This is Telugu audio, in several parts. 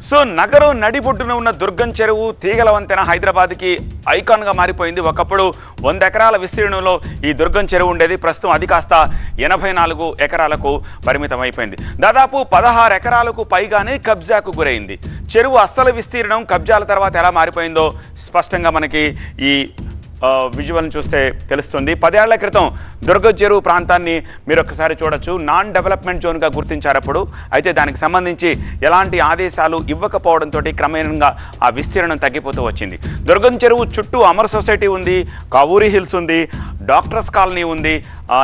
సో నగరం నడిబొడ్డున ఉన్న దుర్గం చెరువు తీగల వంతెన హైదరాబాద్కి ఐకాన్గా మారిపోయింది. ఒకప్పుడు 100 ఎకరాల విస్తీర్ణంలో ఈ దుర్గం చెరువు ఉండేది. ప్రస్తుతం అది కాస్త 84 ఎకరాలకు పరిమితం అయిపోయింది. దాదాపు 16 ఎకరాలకు పైగానే కబ్జాకు గురైంది. చెరువు అస్సలు విస్తీర్ణం కబ్జాల తర్వాత ఎలా మారిపోయిందో స్పష్టంగా మనకి ఈ విజువల్ని చూస్తే తెలుస్తుంది. 10 ఏళ్ల క్రితం దుర్గం చెరువు ప్రాంతాన్ని మీరు ఒక్కసారి చూడొచ్చు. నాన్ డెవలప్మెంట్ జోన్గా గుర్తించారప్పుడు. అయితే దానికి సంబంధించి ఎలాంటి ఆదేశాలు ఇవ్వకపోవడంతో క్రమేణంగా ఆ విస్తీర్ణం తగ్గిపోతూ వచ్చింది. దుర్గం చెరువు చుట్టూ అమర్ సొసైటీ ఉంది, కావూరి హిల్స్ ఉంది, డాక్టర్స్ కాలనీ ఉంది,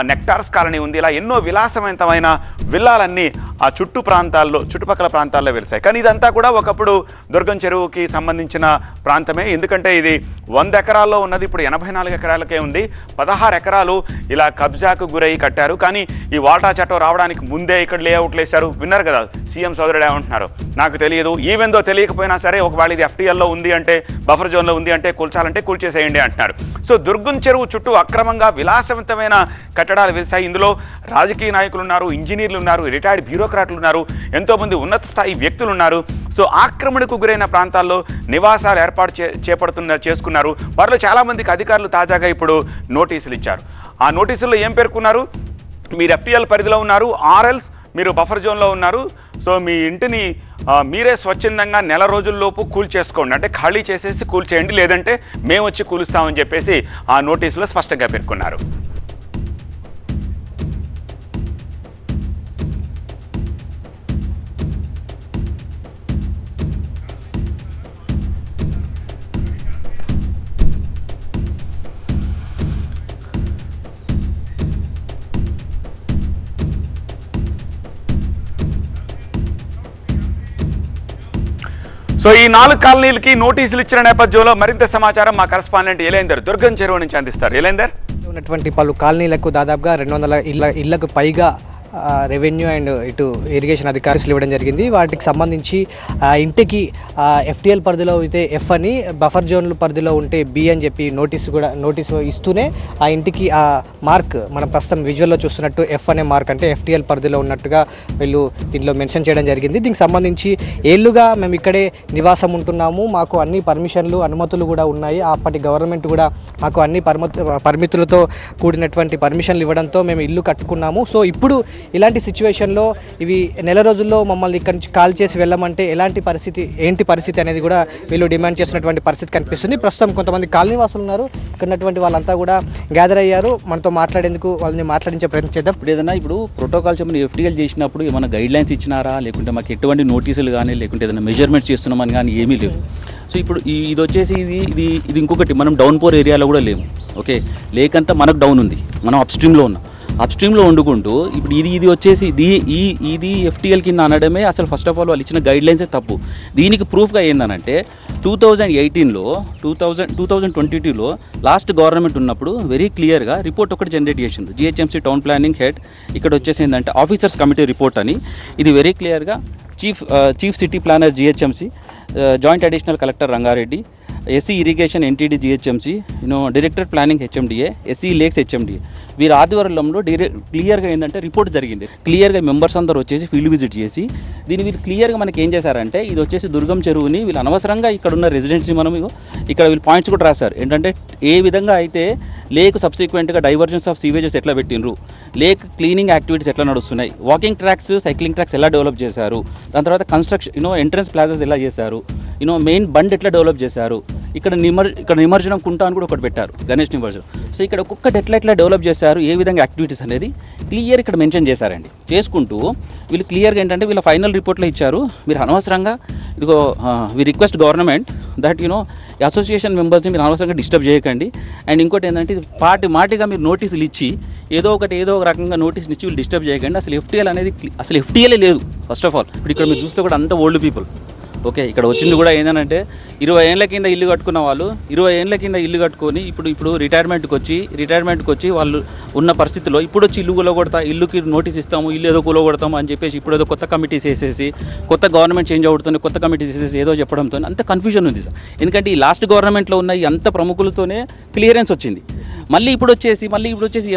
నెక్టార్స్ కాలనీ ఉంది. ఇలా ఎన్నో విలాసవంతమైన విల్లాలన్నీ ఆ చుట్టుపక్కల ప్రాంతాల్లో వెలిసాయి. కానీ ఇదంతా కూడా ఒకప్పుడు దుర్గం చెరువుకి సంబంధించిన ప్రాంతమే. ఎందుకంటే ఇది 100 ఎకరాల్లో ఉన్నది ఇప్పుడు 84 ఎకరాలకే ఉంది. 16 ఎకరాలు ఇలా కబ్జాకు గురై కట్టారు. కానీ ఈ వాటా చట్టం రావడానికి ముందే ఇక్కడ లేఅవుట్లు వేశారు. విన్నారు కదా సీఎం సోదరుడు ఏమంటున్నారు, నాకు తెలియదు, ఈవెందో తెలియకపోయినా సరే ఒకవేళ ఇది FTLలో ఉంది అంటే, బఫర్ జోన్లో ఉంది అంటే కూల్చాలంటే కూల్చేసేయండి అంటున్నారు. సో దుర్గం చెరువు చుట్టూ అక్రమంగా విలాసవంతమైన కట్టడాలు వెలిసాయి. ఇందులో రాజకీయ నాయకులు ఉన్నారు, ఇంజనీర్లు ఉన్నారు, రిటైర్డ్ బ్యూరోక్రాట్లు ఉన్నారు, ఎంతోమంది ఉన్నత స్థాయి వ్యక్తులు ఉన్నారు. సో ఆక్రమణకు గురైన ప్రాంతాల్లో నివాసాలు ఏర్పాటు చేసుకున్నారు. వారిలో చాలామందికి అధికారులు తాజాగా ఇప్పుడు నోటీసులు ఇచ్చారు. ఆ నోటీసుల్లో ఏం పేర్కొన్నారు, మీరు FTL పరిధిలో ఉన్నారు, ఆర్ఎల్స్ మీరు బఫర్ జోన్లో ఉన్నారు. సో మీ ఇంటిని మీరే స్వచ్ఛందంగా నెల రోజుల్లోపు కూల్చేసుకోండి, అంటే ఖాళీ చేసేసి కూల్చేయండి, లేదంటే మేము వచ్చి కూలుస్తామని చెప్పేసి ఆ నోటీసులో స్పష్టంగా పేర్కొన్నారు. సో ఈ 4 కాలనీలకి నోటీసులు ఇచ్చిన నేపథ్యంలో మరింత సమాచారం మా కరెస్పాండెంట్ ఎలేందర్ దుర్గం చెరువు నుంచి అందిస్తారు. ఎలేందర్, ఉన్నటువంటి పలు కాలనీలకు దాదాపుగా 200 ఇళ్లకు పైగా రెవెన్యూ అండ్ ఇటు ఇరిగేషన్ అధికారులు ఇవ్వడం జరిగింది. వాటికి సంబంధించి ఇంటికి FTL పరిధిలో అయితే F అని, బఫర్ జోన్ల పరిధిలో ఉంటే B అని చెప్పి నోటీసు ఇస్తూనే ఆ ఇంటికి ఆ మార్క్ మనం ప్రస్తుతం విజువల్లో చూస్తున్నట్టు F అనే మార్క్, అంటే FTL పరిధిలో ఉన్నట్టుగా వీళ్ళు దీంట్లో మెన్షన్ చేయడం జరిగింది. దీనికి సంబంధించి ఏళ్ళుగా మేము ఇక్కడే నివాసం ఉంటున్నాము, మాకు అన్ని పర్మిషన్లు అనుమతులు కూడా ఉన్నాయి, అప్పటి గవర్నమెంట్ కూడా మాకు అన్ని పరిమితులతో కూడినటువంటి పర్మిషన్లు ఇవ్వడంతో మేము ఇల్లు కట్టుకున్నాము. సో ఇప్పుడు ఇలాంటి సిచ్యువేషన్లో ఇవి నెల రోజుల్లో మమ్మల్ని ఇక్కడి నుంచి కాల్ చేసి వెళ్ళమంటే ఏంటి పరిస్థితి అనేది కూడా వీళ్ళు డిమాండ్ చేస్తున్నటువంటి పరిస్థితి కనిపిస్తుంది. ప్రస్తుతం కొంతమంది కాలనీ వాసులు ఉన్నారు, ఇక్కడ ఉన్నటువంటి వాళ్ళంతా కూడా గ్యాదర్ అయ్యారు. మనతో మాట్లాడేందుకు వాళ్ళని మాట్లాడించే ప్రయత్నం చేద్దాం. ఇప్పుడు ప్రోటోకాల్స్ ఏమైనా FTL చేసినప్పుడు ఏమైనా గైడ్ లైన్స్ ఇచ్చినారా, లేకుంటే మాకు ఎటువంటి నోటీసులు కానీ, లేకుంటే ఏదైనా మెజర్మెంట్స్ చేస్తున్నామని కానీ ఏమీ లేవు. సో ఇప్పుడు ఇది వచ్చేసి ఇది ఇంకొకటి, మనం డౌన్ పోర్ ఏరియాలో కూడా లేము. ఓకే, లేక్ అంతా మనకు డౌన్ ఉంది, మనం అప్స్ట్రీమ్లో ఉన్నాం. అప్స్ట్రీమ్లో వండుకుంటూ ఇప్పుడు ఇది వచ్చేసి ఇది FTL కింద అనడమే అసలు ఫస్ట్ ఆఫ్ ఆల్ వాళ్ళు ఇచ్చిన గైడ్ లైన్సే తప్పు. దీనికి ప్రూఫ్గా ఏందనంటే 2018లో 2022లో లాస్ట్ గవర్నమెంట్ ఉన్నప్పుడు వెరీ క్లియర్గా రిపోర్ట్ ఒకటి జనరేట్ చేసింది. GHMC టౌన్ ప్లానింగ్ హెడ్ ఇక్కడ వచ్చేసి ఏంటంటే ఆఫీసర్స్ కమిటీ రిపోర్ట్ అని, ఇది వెరీ క్లియర్గా chief city planar GHMC, joint additional collector Rangareddy, SE irrigation NTD GHMC, director planning HMDA, SE lakes HMDA, వీరి ఆధ్వర్యంలో క్లియర్గా ఏంటంటే రిపోర్ట్ జరిగింది. క్లియర్గా మెంబర్స్ అందరూ వచ్చేసి ఫీల్డ్ విజిట్ చేసి వీళ్ళు క్లియర్గా మనకి ఏం చేశారంటే, ఇది వచ్చేసి దుర్గం చెరువుని వీళ్ళు అనవసరంగా ఇక్కడ ఉన్న రెసిడెన్సీ మనం ఇక్కడ వీళ్ళు పాయింట్స్ కూడా రాశారు. ఏంటంటే ఏ విధంగా అయితే లేక్ సబ్సిక్వెంట్గా డైవర్జన్స్ ఆఫ్ సీవేజెస్ ఎట్లా పెట్టినరు, లేక్ క్లీనింగ్ యాక్టివిటీస్ ఎట్లా నడుస్తున్నాయి, వాకింగ్ ట్రాక్స్, సైక్లింగ్ ట్రాక్స్ ఎలా డెవలప్ చేశారు, దాని తర్వాత కన్స్ట్రక్షన్ ఎంట్రన్స్ ప్లాజాస్ ఎలా చేశారు, మెయిన్ బండ్ ఎట్లా డెవలప్ చేశారు, ఇక్కడ నిమజ్జనం కుంటా అని కూడా ఒకటి పెట్టారు, గణేష్ నిమజ్జనం. సో ఇక్కడ ఒక్కొక్కటి ఎట్లా డెవలప్ చేశారు, ఏ విధంగా యాక్టివిటీస్ అనేది క్లియర్ ఇక్కడ మెన్షన్ చేశారండి. చేసుకుంటూ వీళ్ళు క్లియర్గా ఏంటంటే వీళ్ళ ఫైనల్ రిపోర్ట్లో ఇచ్చారు, మీరు అనవసరంగా we request government that association మెంబర్స్ని మీరు అనవసరంగా డిస్టర్బ్ చేయకండి. అండ్ ఇంకోటి ఏంటంటే మాటిగా మీరు నోటీసులు ఇచ్చి ఏదో ఒక రకంగా నోటీసులు ఇచ్చి వీళ్ళు డిస్టర్బ్ చేయకండి. అసలు FTL అనేది అసలు FTL లేదు ఫస్ట్ ఆఫ్ ఆల్. ఇప్పుడు ఇక్కడ మీరు చూస్తే కూడా అంత ఓల్డ్ పీపుల్. ఓకే, ఇక్కడ వచ్చింది కూడా ఏంటంటే 20 ఏళ్ల కింద ఇల్లు కట్టుకున్న వాళ్ళు 20 ఏళ్ల కింద ఇల్లు కట్టుకొని ఇప్పుడు రిటైర్మెంట్కి వచ్చి వాళ్ళు ఉన్న పరిస్థితిలో ఇప్పుడు వచ్చి ఇల్లుకి నోటీస్ ఇస్తాము, ఇల్లు ఏదో కూలగొడతాము అని చెప్పేసి ఇప్పుడు ఏదో కొత్త కమిటీస్ వేసేసి, కొత్త గవర్నమెంట్ చేంజ్ అవుతుంది, కొత్త కమిటీస్ వేసేసి ఏదో చెప్పడంతో అంత కన్ఫ్యూజన్ ఉంది సార్. ఎందుకంటే ఈ లాస్ట్ గవర్నమెంట్లో ఉన్న అంత ప్రముఖులతోనే క్లియరెన్స్ వచ్చింది. మళ్ళీ ఇప్పుడు వచ్చేసి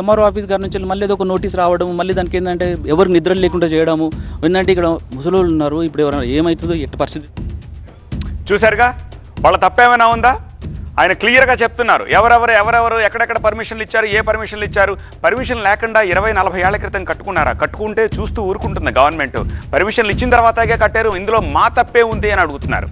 MRO ఆఫీస్ గారి నుంచి మళ్ళీ ఏదో ఒక నోటీస్ రావడం, మళ్ళీ దానికి ఏంటంటే ఎవరు నిద్ర లేకుండా చేయడము. ఏంటంటే ఇక్కడ ముసలోళ్ళు ఉన్నారు, ఇప్పుడు ఎవరైనా ఏమవుతుందో ఎట్టి పరిస్థితి చూశారుగా, వాళ్ళ తప్పేమైనా ఉందా? ఆయన క్లియర్గా చెప్తున్నారు ఎవరెవరు ఎక్కడెక్కడ పర్మిషన్లు ఇచ్చారు, ఏ పర్మిషన్లు ఇచ్చారు. పర్మిషన్ లేకుండా 20-40 ఏళ్ల క్రితం కట్టుకున్నారా? కట్టుకుంటే చూస్తూ ఊరుకుంటుంది గవర్నమెంట్. పర్మిషన్లు ఇచ్చిన తర్వాతగా కట్టారు, ఇందులో మా తప్పే ఉంది అని అడుగుతున్నారు.